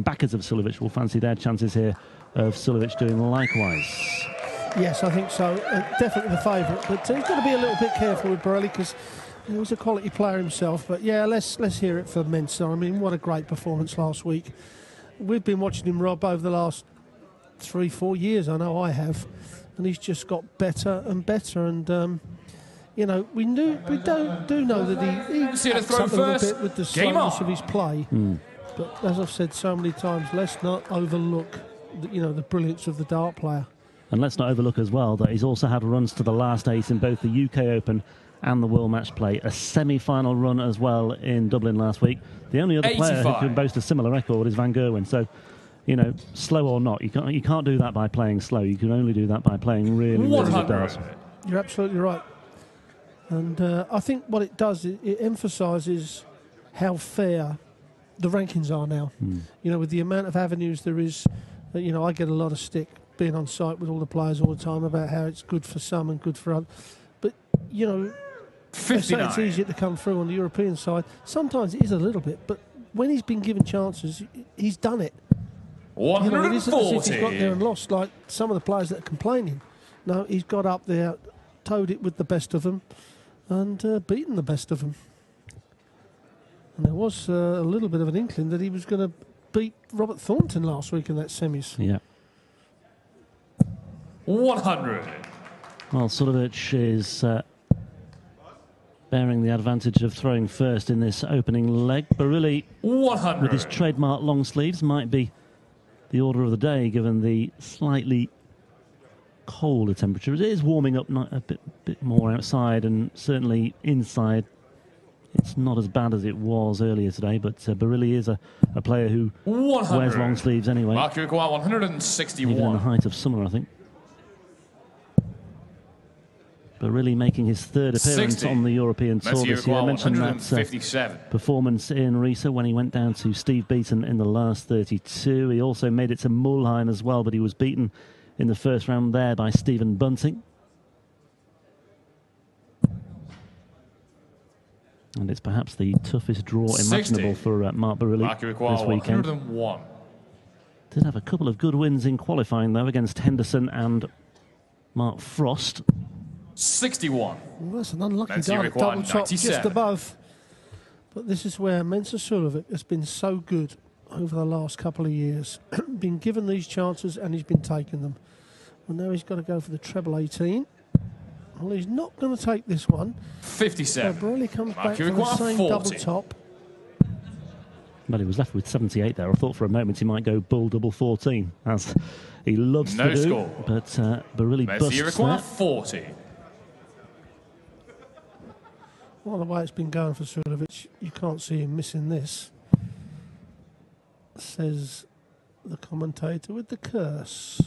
backers of Suljovic will fancy their chances here of Suljovic doing likewise. Yes, I think so. Definitely the favourite, but he's got to be a little bit careful with Barilli because he was a quality player himself. But yeah, let's hear it for Mensa. I mean, what a great performance last week. We've been watching him, Rob, over the last 3-4 years. I know I have, and he's just got better and better. And you know, we do know that he acts up a little bit with the slowness of his play. But as I've said so many times, let's not overlook the brilliance of the dart player. And let's not overlook as well that he's also had runs to the last 8 in both the UK Open and the World Match Play. A semi-final run as well in Dublin last week. The only other player who can boast a similar record is Van Gerwen. So, you know, slow or not, you can't do that by playing slow. You can only do that by playing really good darts. You're absolutely right. And I think what it does, it emphasises how fair the rankings are now. You know, with the amount of avenues there is, you know, I get a lot of stick being on site with all the players all the time about how it's good for some and good for others. But, you know, they say it's easier to come through on the European side. Sometimes it is a little bit, but when he's been given chances, he's done it. 140. You know, it isn't as if he's got there and lost like some of the players that are complaining. No, he's got up there, towed it with the best of them, and beaten the best of them. And there was a little bit of an inkling that he was going to beat Robert Thornton last week in that semis. Yeah. 100. Well, Suljovic is bearing the advantage of throwing first in this opening leg. Barilli, 100. with his trademark long sleeves, might be the order of the day given the slightly colder temperature. It is warming up a bit more outside, and certainly inside it's not as bad as it was earlier today, but Barilli is a player who 100. wears long sleeves anyway. Mark required 161. Even in the height of summer, I think. Barilli making his third appearance 60. on the European Tour this year. I mentioned that performance in Riesa when he went down to Steve Beaton in the last 32. He also made it to Mulheim as well, but he was beaten in the first round there by Stephen Bunting. And it's perhaps the toughest draw imaginable for Mark Barilli this weekend. 101. Did have a couple of good wins in qualifying, though, against Henderson and Mark Frost. 61. Well, that's an unlucky double top just above. But this is where Mensa Suljovic has been so good over the last couple of years. Been given these chances and he's been taking them. Well, now he's got to go for the treble 18. Well, he's not going to take this one. 57. So Barilli comes back for the same 40. double top. Well, he was left with 78 there. I thought for a moment he might go bull double 14, as he loves to do. Score. But Barilli busts that. 40. Well, the way it's been going for Suljovic, you can't see him missing this, says the commentator with the curse.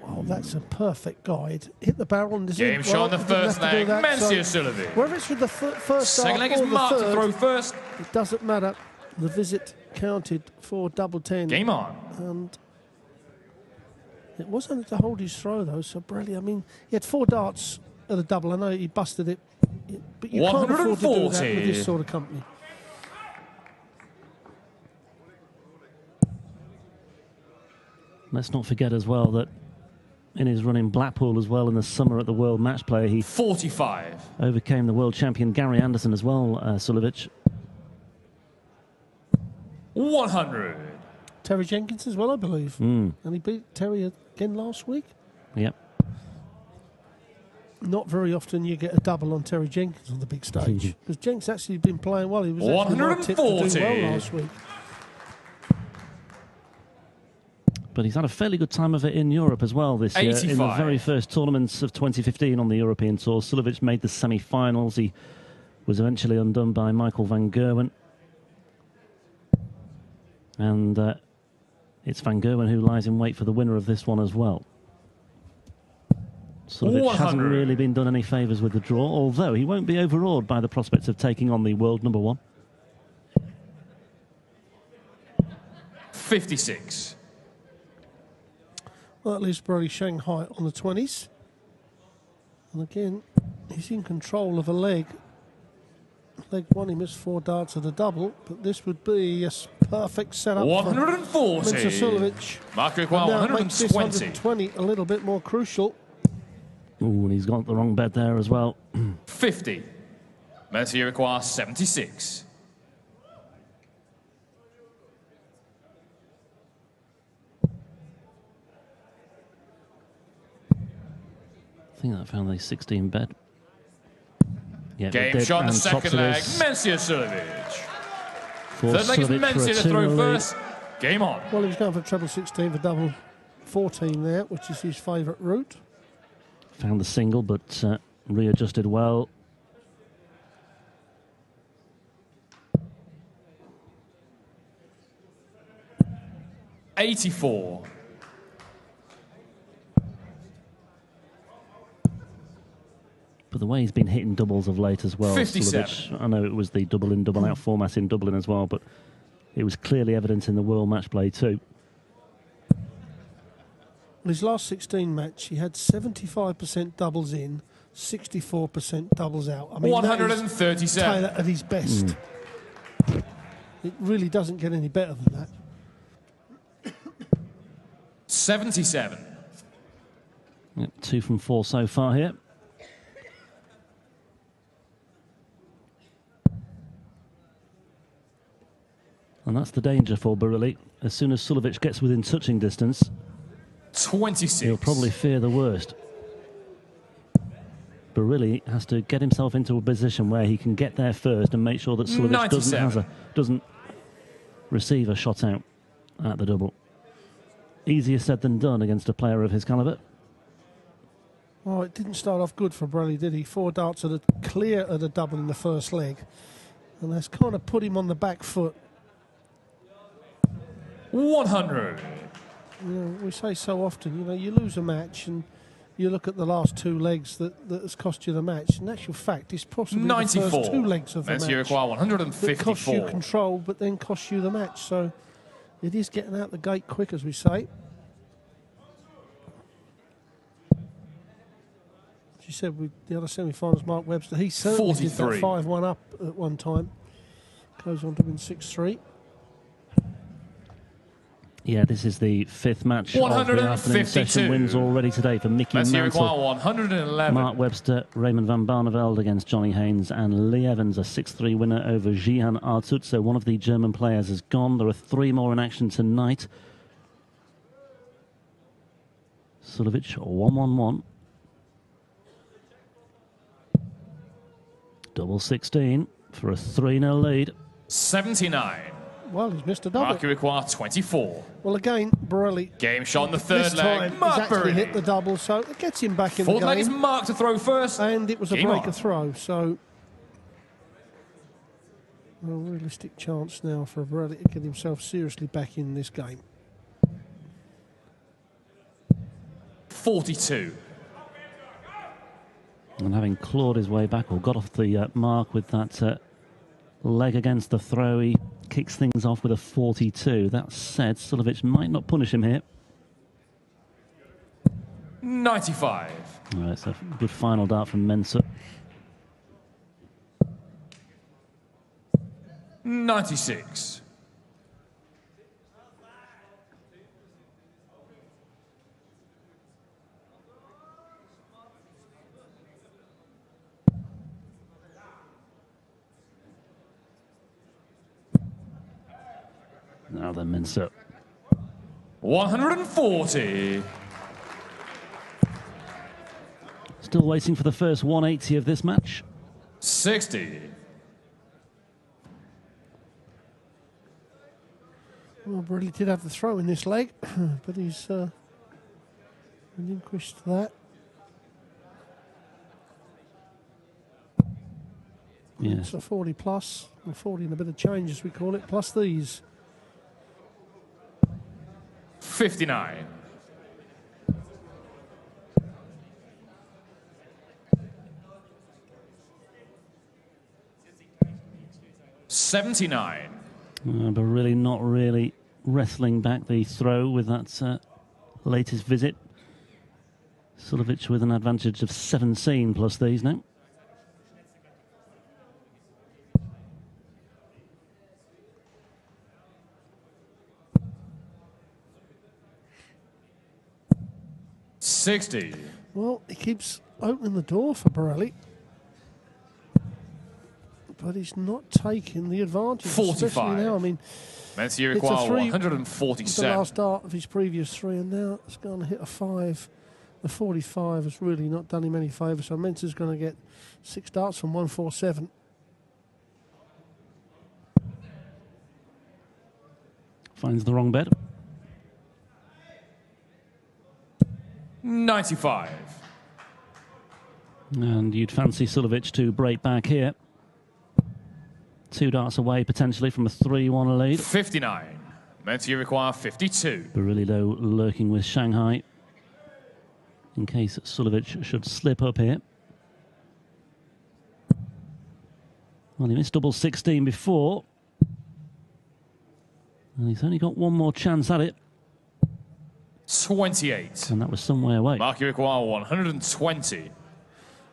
Well, that's a perfect guide. Hit the barrel and Game shot on the first leg. Mensa Suljovic. Whether it's with the first second leg is marked to throw first. It doesn't matter. The visit counted for double 10. Game on. And it wasn't to hold his throw though. So Barilli, I mean, he had 4 darts at a double. I know he busted it, but you can't afford to do that with this sort of company. Let's not forget as well that in his run in Blackpool as well in the summer at the World Match Play, he 45. overcame the world champion Gary Anderson as well, Suljovic. 100. Terry Jenkins as well, I believe. And he beat Terry again last week. Yep. Not very often you get a double on Terry Jenkins on the big stage. Because Jenkins actually been playing well. He was actually not tipped to do well last week. But he's had a fairly good time of it in Europe as well this year. 85. In the very first tournaments of 2015 on the European Tour, Suljovic made the semi-finals. He was eventually undone by Michael Van Gerwen. And it's Van Gerwen who lies in wait for the winner of this one as well. Suljovic hasn't really been done any favours with the draw, although he won't be overawed by the prospects of taking on the world number 1. 56. Well, that leaves Barilli Shanghai on the 20s. And again, he's in control of a leg Leg one, he missed 4 darts at a double, but this would be a perfect setup 140. for Mensah Suljovic. Mark require 120. 120 a little bit more crucial. Ooh, and he's got the wrong bed there as well. 50. Mensah require 76. I think that found the 16 bed. Yeah, game shot in the second leg, Mensah Suljovic. Third leg is Mensah to throw first. Game on. Well, he was going for treble 16 for double 14 there, which is his favourite route. Found the single, but readjusted well. $84. But the way he's been hitting doubles of late as well. 57. Suljovic, I know it was the double in, double out format in Dublin as well, but it was clearly evident in the World Match Play too. His last 16 match, he had 75% doubles in, 64% doubles out. I mean, 137. Taylor at his best. It really doesn't get any better than that. 77. Yep, 2 from 4 so far here. And that's the danger for Barilli. As soon as Suljovic gets within touching distance, 26. He'll probably fear the worst. Barilli has to get himself into a position where he can get there first and make sure that Suljovic doesn't receive a shot out at the double. Easier said than done against a player of his calibre. Well, it didn't start off good for Barilli, did he? 4 darts at a clear at a double in the first leg. And that's kind of put him on the back foot. 100. You know, we say so often, you know, you lose a match and you look at the last 2 legs that has cost you the match. In actual fact, it's possibly 94. the first 2 legs of the match. You require 154. That cost you control, but then cost you the match. So it is getting out the gate quick, as we say. As you said, with the other semi-finals, Mark Webster, he certainly 43. did that 5-1 up at one time. Goes on to win 6-3. Yeah, this is the 5th match of the afternoon session. Wins already today for Mickey Mantle, 111. Mark Webster, Raymond van Barneveld against Johnny Haynes, and Lee Evans, a 6-3 winner over Jihan Artut. So one of the German players has gone. There are 3 more in action tonight. Suljovic, 1-1-1. Double 16 for a 3-0 lead. 79. Well, he's missed a double. Mark require 24. Well, again, Barilli. Game shot in the third leg. He's actually hit the double, so it gets him back in the game. Fourth leg is Mark to throw first. And it was a breaker throw, so a realistic chance now for Barilli to get himself seriously back in this game. 42. And having clawed his way back, or got off the mark with that leg against the throw, he kicks things off with a 42. That said, Suljovic might not punish him here. 95. All right, so good final dart from Mensah. 96. Now then, Mensah. 140. Still waiting for the first 180 of this match. 60. Well, Barilli did have the throw in this leg, but he's relinquished that. Yeah. It's a 40 plus, or 40 and a bit of change as we call it, plus these. 59. $79. But really not really wrestling back the throw with that latest visit. Suljovic with an advantage of 17 plus these now. 60. Well, he keeps opening the door for Barilli. But he's not taking the advantage. 45. Now. I mean, Mencia require 147. The last start of his previous 3, and now it's going to hit a 5. The 45 has really not done him any favours, so Mencia's going to get 6 darts from 147. Finds the wrong bet. 95. And you'd fancy Suljovic to break back here. 2 darts away, potentially, from a 3-1 lead. 59. Mencia require 52. Barilli, though, lurking with Shanghai, in case Suljovic should slip up here. Well, he missed double 16 before. And he's only got one more chance at it. 28. And that was some way away. Mark, you require 120.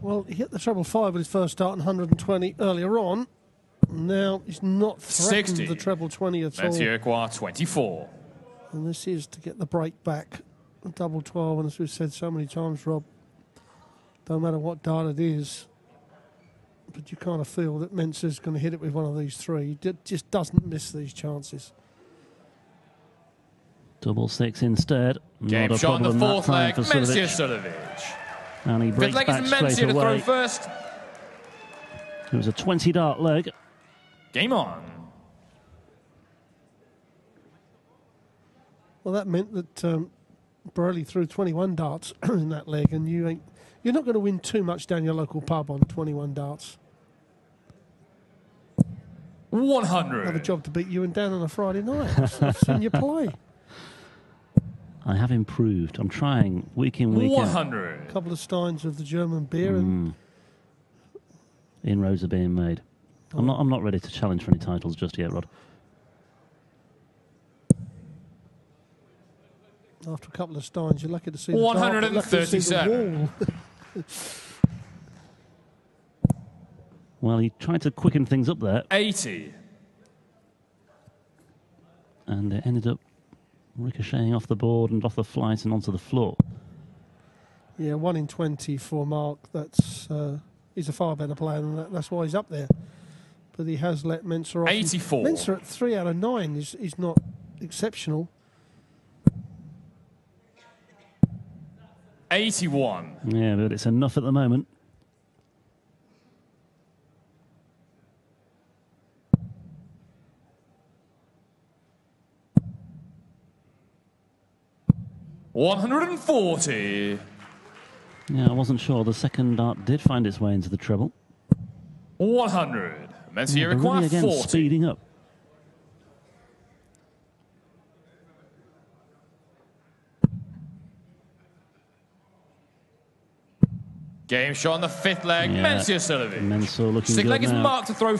Well, he hit the treble 5 with his first start and 120 earlier on. Now he's not threatened 60. the treble 20 at all. Mencia require 24. And this is to get the break back. A double 12, and as we've said so many times, Rob, don't matter what dart it is, but you kind of feel that Mencia's going to hit it with one of these 3. He just doesn't miss these chances. Double 6 instead. Game Not a shot on the problem 4th leg, for Mencia Suljovic. Suljovic. And he breaks 5th leg back is straight Mencia to away. throw first. It was a 20-dart leg. Game on. Well, that meant that Barilli threw 21 darts in that leg, and you're not going to win too much down your local pub on 21 darts. 100. Another job to beat you and Dan on a Friday night. I've seen you play. I have improved. I'm trying week in, week 100. A couple of steins of the German beer. And inroads are being made. I'm not ready to challenge for any titles just yet, Rod. after a couple of steins, you're lucky to see 137. the Well, he tried to quicken things up there. 80. And it ended up ricocheting off the board and off the flight and onto the floor. Yeah, 1 in 20 for Mark. That's he's a far better player than that. That's why he's up there. But he has let Mencia off. 84. Mencia at 3 out of 9 is not exceptional. 81. Yeah, but it's enough at the moment. $140. Yeah, I wasn't sure. The second dart did find its way into the treble. 100. Mencia Yeah, require again 40. speeding up. Game shot on the 5th leg. Yeah, Mencia Suljovic. Mencia looking 6th good leg is now. Mark to throw